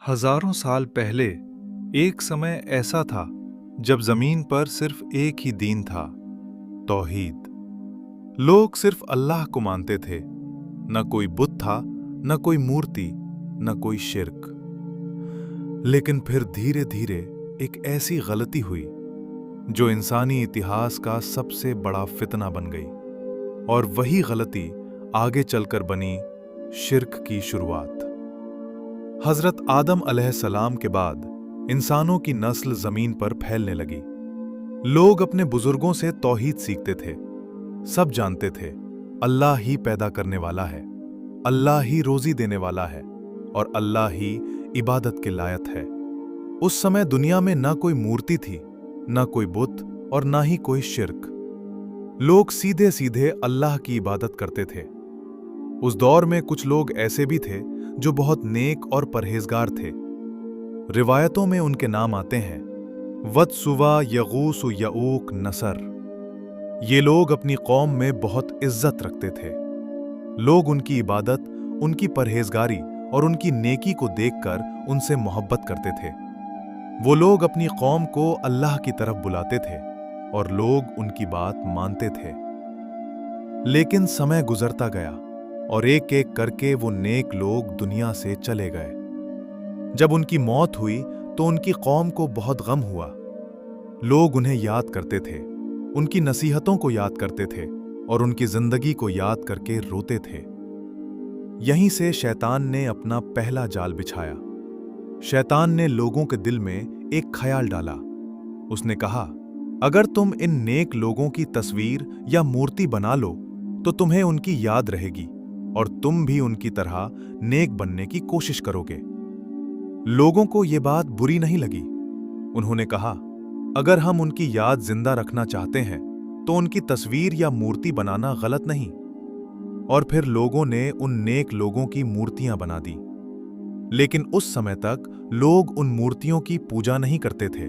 हजारों साल पहले एक समय ऐसा था जब जमीन पर सिर्फ एक ही दीन था, तौहीद। लोग सिर्फ अल्लाह को मानते थे। न कोई बुत था, न कोई मूर्ति, न कोई शिर्क। लेकिन फिर धीरे धीरे एक ऐसी गलती हुई जो इंसानी इतिहास का सबसे बड़ा फितना बन गई, और वही गलती आगे चलकर बनी शिर्क की शुरुआत। हजरत आदम अलैहिस्सलाम के बाद इंसानों की नस्ल जमीन पर फैलने लगी। लोग अपने बुजुर्गों से तौहीद सीखते थे। सब जानते थे अल्लाह ही पैदा करने वाला है, अल्लाह ही रोजी देने वाला है, और अल्लाह ही इबादत के लायक है। उस समय दुनिया में ना कोई मूर्ति थी, ना कोई बुत, और ना ही कोई शिर्क। लोग सीधे सीधे अल्लाह की इबादत करते थे। उस दौर में कुछ लोग ऐसे भी थे जो बहुत नेक और परहेजगार थे। रिवायतों में उनके नाम आते हैं वद, सुवा, यगूस, यऊक, नसर। ये लोग अपनी कौम में बहुत इज्जत रखते थे। लोग उनकी इबादत, उनकी परहेजगारी और उनकी नेकी को देखकर उनसे मोहब्बत करते थे। वो लोग अपनी कौम को अल्लाह की तरफ बुलाते थे और लोग उनकी बात मानते थे। लेकिन समय गुजरता गया और एक एक करके वो नेक लोग दुनिया से चले गए। जब उनकी मौत हुई तो उनकी कौम को बहुत गम हुआ। लोग उन्हें याद करते थे, उनकी नसीहतों को याद करते थे और उनकी जिंदगी को याद करके रोते थे। यहीं से शैतान ने अपना पहला जाल बिछाया। शैतान ने लोगों के दिल में एक ख्याल डाला। उसने कहा, अगर तुम इन नेक लोगों की तस्वीर या मूर्ति बना लो तो तुम्हें उनकी याद रहेगी और तुम भी उनकी तरह नेक बनने की कोशिश करोगे। लोगों को यह बात बुरी नहीं लगी। उन्होंने कहा, अगर हम उनकी याद जिंदा रखना चाहते हैं तो उनकी तस्वीर या मूर्ति बनाना गलत नहीं। और फिर लोगों ने उन नेक लोगों की मूर्तियां बना दी। लेकिन उस समय तक लोग उन मूर्तियों की पूजा नहीं करते थे।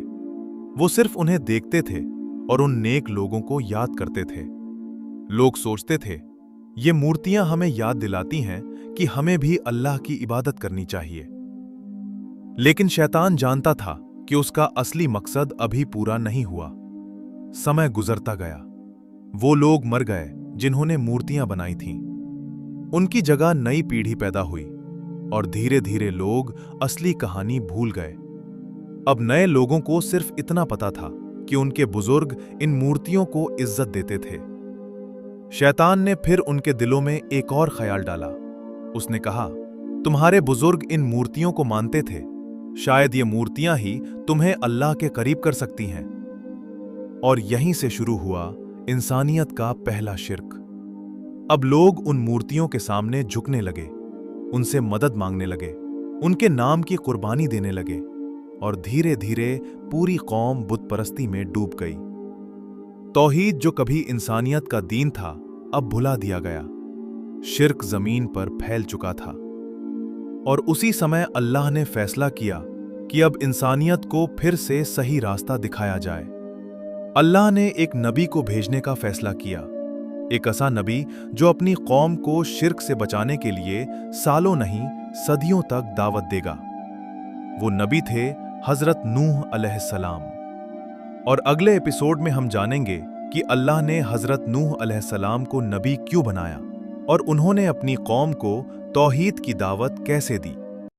वो सिर्फ उन्हें देखते थे और उन नेक लोगों को याद करते थे। लोग सोचते थे, ये मूर्तियां हमें याद दिलाती हैं कि हमें भी अल्लाह की इबादत करनी चाहिए। लेकिन शैतान जानता था कि उसका असली मकसद अभी पूरा नहीं हुआ। समय गुजरता गया। वो लोग मर गए जिन्होंने मूर्तियां बनाई थीं। उनकी जगह नई पीढ़ी पैदा हुई और धीरे धीरे लोग असली कहानी भूल गए। अब नए लोगों को सिर्फ इतना पता था कि उनके बुजुर्ग इन मूर्तियों को इज्जत देते थे। शैतान ने फिर उनके दिलों में एक और ख्याल डाला। उसने कहा, तुम्हारे बुजुर्ग इन मूर्तियों को मानते थे, शायद ये मूर्तियां ही तुम्हें अल्लाह के करीब कर सकती हैं। और यहीं से शुरू हुआ इंसानियत का पहला शिर्क। अब लोग उन मूर्तियों के सामने झुकने लगे, उनसे मदद मांगने लगे, उनके नाम की कुर्बानी देने लगे, और धीरे धीरे पूरी कौम बुत परस्ती में डूब गई। तौहीद जो कभी इंसानियत का दीन था, अब भुला दिया गया। शिर्क जमीन पर फैल चुका था। और उसी समय अल्लाह ने फैसला किया कि अब इंसानियत को फिर से सही रास्ता दिखाया जाए। अल्लाह ने एक नबी को भेजने का फैसला किया, एक ऐसा नबी जो अपनी कौम को शिर्क से बचाने के लिए सालों नहीं सदियों तक दावत देगा। वो नबी थे हजरत नूह अलैहिस्सलाम। और अगले एपिसोड में हम जानेंगे कि अल्लाह ने हजरत नूह अलैहिस्सलाम को नबी क्यों बनाया और उन्होंने अपनी कौम को तौहीद की दावत कैसे दी।